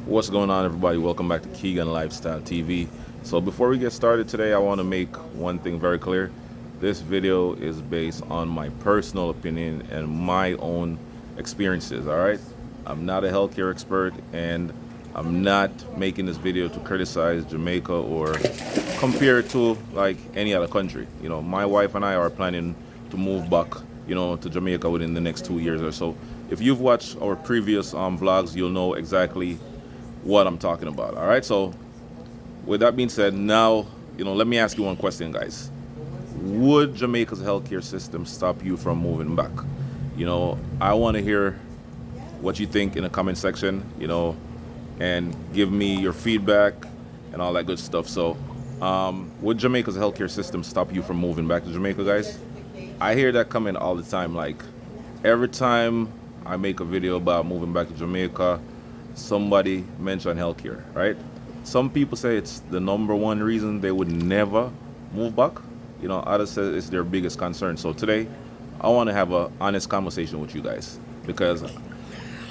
What's going on, everybody? Welcome back to Keegan Lifestyle TV. So before we get started today, I want to make one thing very clear. This video is based on my personal opinion and my own experiences, all right? I'm not a healthcare expert, and I'm not making this video to criticize Jamaica or compare it to like any other country. My wife and I are planning to move back, to Jamaica within the next 2 years or so. If you've watched our previous vlogs, you'll know exactly what I'm talking about. All right. So with that being said, now let me ask you one question, guys. Would Jamaica's healthcare system stop you from moving back? I want to hear what you think in the comment section. And give me your feedback and all that good stuff. So, would Jamaica's healthcare system stop you from moving back to Jamaica, guys? I hear that comment all the time. Like every time I make a video about moving back to Jamaica, somebody mention healthcare, right? Some people say it's the number one reason they would never move back. Others say it's their biggest concern. So today, I want to have an honest conversation with you guys because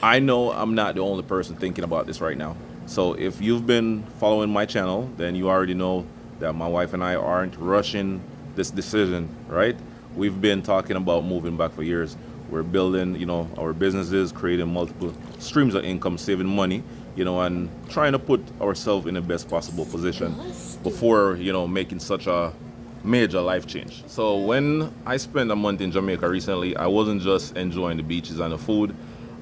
I know I'm not the only person thinking about this right now. So if you've been following my channel, then you already know that my wife and I aren't rushing this decision, right? We've been talking about moving back for years. We're building, our businesses, creating multiple streams of income, saving money, and trying to put ourselves in the best possible position before, making such a major life change. So when I spent a month in Jamaica recently, I wasn't just enjoying the beaches and the food.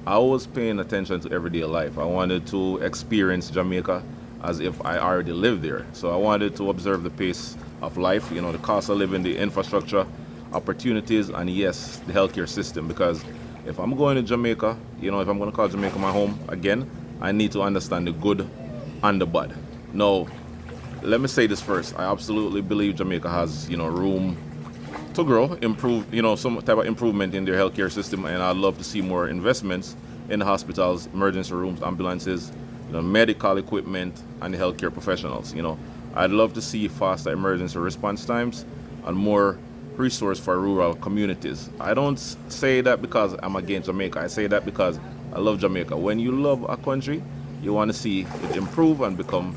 I was paying attention to everyday life. I wanted to experience Jamaica as if I already lived there. So I wanted to observe the pace of life, the cost of living, the infrastructure, opportunities, and yes, the healthcare system. Because if I'm going to Jamaica, if I'm going to call Jamaica my home again, I need to understand the good and the bad. Now, let me say this first. I absolutely believe Jamaica has, room to grow, improve, some type of improvement in their healthcare system, and I'd love to see more investments in the hospitals, emergency rooms, ambulances, medical equipment, and the healthcare professionals. I'd love to see faster emergency response times and more resource for rural communities. I don't say that because I'm against Jamaica. I say that because I love Jamaica. When you love a country, you want to see it improve and become,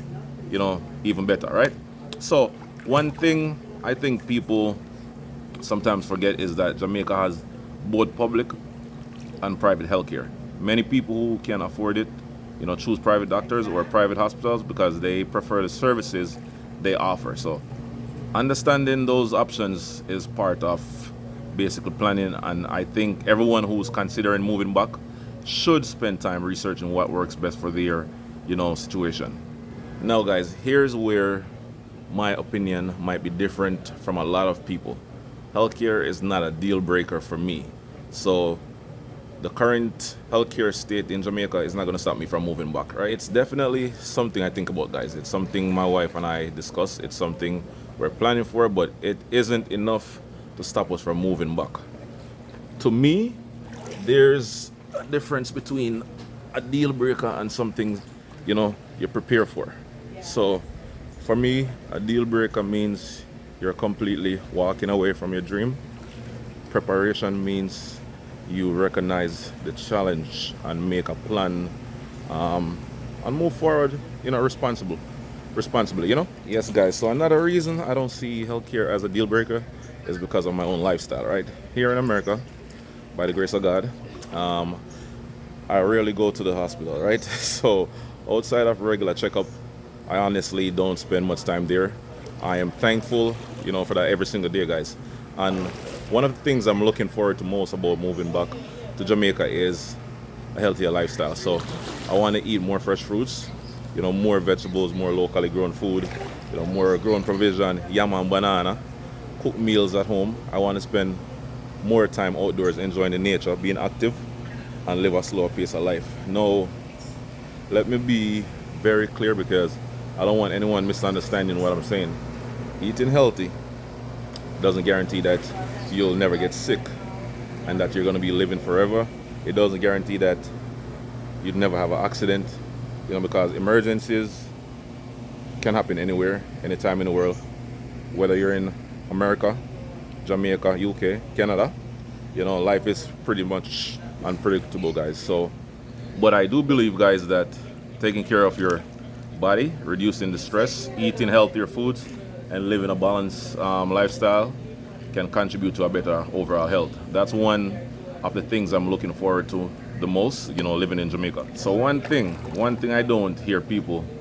even better, right? So one thing I think people sometimes forget is that Jamaica has both public and private healthcare. Many people who can afford it, choose private doctors or private hospitals because they prefer the services they offer. So understanding those options is part of basically planning, and I think everyone who's considering moving back should spend time researching what works best for their, situation. Now, guys, here's where my opinion might be different from a lot of people. Healthcare is not a deal breaker for me. So the current healthcare state in Jamaica is not going to stop me from moving back, right? It's definitely something I think about, guys. It's something my wife and I discuss. It's something we're planning for, but it isn't enough to stop us from moving back. To me, there's a difference between a deal breaker and something, you prepare for. So for me, a deal breaker means you're completely walking away from your dream. Preparation means you recognize the challenge and make a plan, and move forward, responsibly. Yes, guys. So another reason I don't see healthcare as a deal breaker is because of my own lifestyle, right? Here in America, by the grace of God, I rarely go to the hospital, right? So outside of regular checkup, I honestly don't spend much time there. I am thankful, for that every single day, guys. And one of the things I'm looking forward to most about moving back to Jamaica is a healthier lifestyle. So I want to eat more fresh fruits, more vegetables, more locally grown food, more grown provision, yam and banana, cook meals at home. I want to spend more time outdoors enjoying the nature, being active, and live a slower pace of life. Now, let me be very clear because I don't want anyone misunderstanding what I'm saying. Eating healthy doesn't guarantee that you'll never get sick and that you're going to be living forever. It doesn't guarantee that you'd never have an accident, because emergencies can happen anywhere, anytime in the world, whether you're in America, Jamaica, UK, Canada. Life is pretty much unpredictable, guys. So, but I do believe, guys, that taking care of your body, reducing the stress, eating healthier foods, and living a balanced lifestyle can contribute to a better overall health. That's one of the things I'm looking forward to the most, living in Jamaica. So one thing I don't hear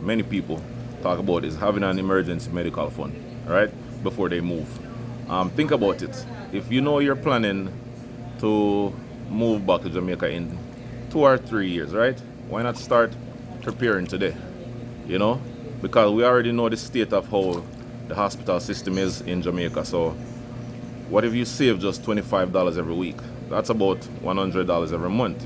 many people talk about is having an emergency medical fund, right? Before they move. Think about it. If you know you're planning to move back to Jamaica in 2 or 3 years, right? Why not start preparing today? You know, because we already know the state of how the hospital system is in Jamaica. So, what if you save just $25 every week? That's about $100 every month.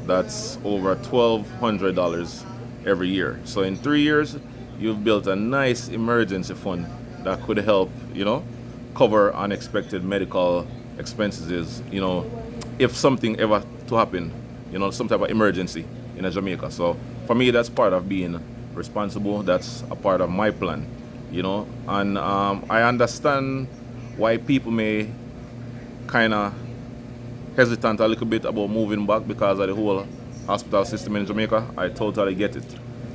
That's over $1,200 every year. So, in 3 years, you've built a nice emergency fund that could help, cover unexpected medical expenses. If something ever to happen, some type of emergency in Jamaica. So, for me, that's part of being responsible. That's a part of my plan, and I understand why people may kind of hesitant a little bit about moving back because of the whole hospital system in Jamaica. I totally get it.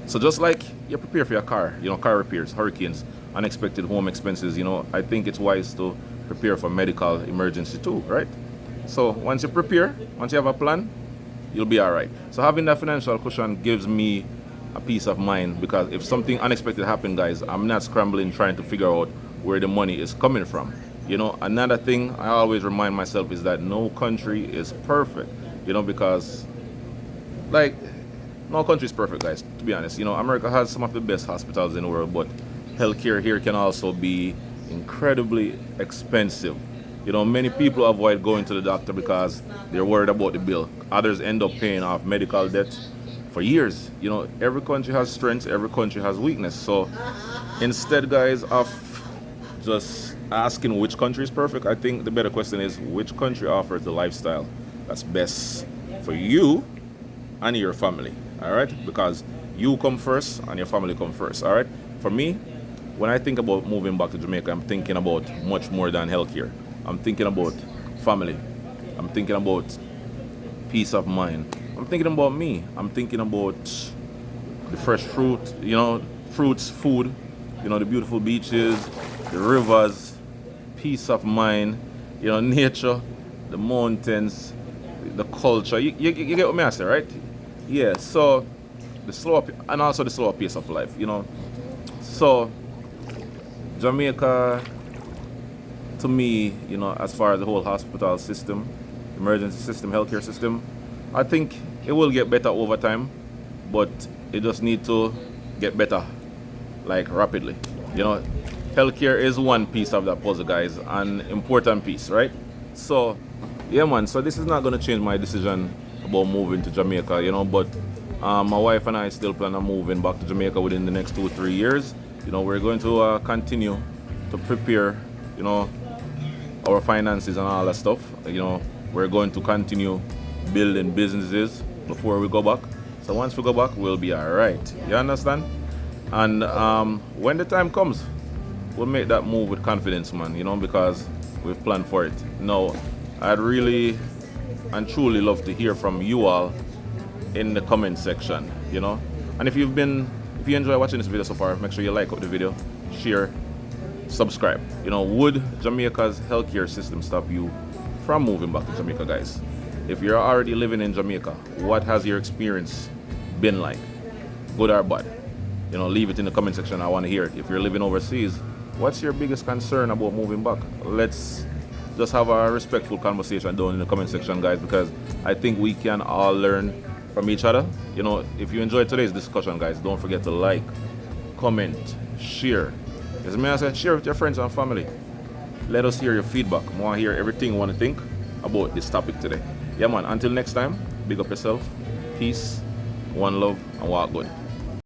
So just like you prepare for your car, car repairs, hurricanes, unexpected home expenses, I think it's wise to prepare for medical emergency too, right? So once you prepare, once you have a plan, you'll be all right. So having that financial cushion gives me a peace of mind because if something unexpected happens, guys, I'm not scrambling trying to figure out where the money is coming from. Another thing I always remind myself is that no country is perfect, because like no country is perfect, guys, to be honest. America has some of the best hospitals in the world, but healthcare here can also be incredibly expensive. Many people avoid going to the doctor because they're worried about the bill. Others end up paying off medical debt for years. Every country has strengths, every country has weakness. So instead, guys, of just asking which country is perfect, I think the better question is which country offers the lifestyle that's best for you and your family. All right? Because you come first and your family come first. All right? For me, when I think about moving back to Jamaica, I'm thinking about much more than healthcare. I'm thinking about family. I'm thinking about peace of mind. I'm thinking about me. I'm thinking about the fresh fruit, fruits, food, the beautiful beaches, the rivers, peace of mind, nature, the mountains, the culture. You get what I say, right? Yeah, so the slower pace of life, So Jamaica, to me, as far as the whole hospital system, emergency system, healthcare system, I think it will get better over time, but it just need to get better, like rapidly. Healthcare is one piece of that puzzle, guys, an important piece, right? So, yeah, man. So this is not gonna change my decision about moving to Jamaica, but my wife and I still plan on moving back to Jamaica within the next 2 or 3 years. We're going to continue to prepare, our finances and all that stuff. We're going to continue building businesses before we go back. So once we go back, we'll be all right. You understand? And when the time comes, we'll make that move with confidence, man. Because we've planned for it. Now, I'd really and truly love to hear from you all in the comment section. And if you enjoy watching this video so far, make sure you like the video, share, subscribe. Would Jamaica's healthcare system stop you from moving back to Jamaica, guys? If you're already living in Jamaica, what has your experience been like? Good or bad? Leave it in the comment section. I want to hear it. If you're living overseas, what's your biggest concern about moving back? Let's just have a respectful conversation down in the comment section, guys, because I think we can all learn from each other. If you enjoyed today's discussion, guys, don't forget to like, comment, share. As I said, share with your friends and family. Let us hear your feedback. I want to hear everything you want to think about this topic today. Yeah, man. Until next time, big up yourself. Peace, one love, and walk good.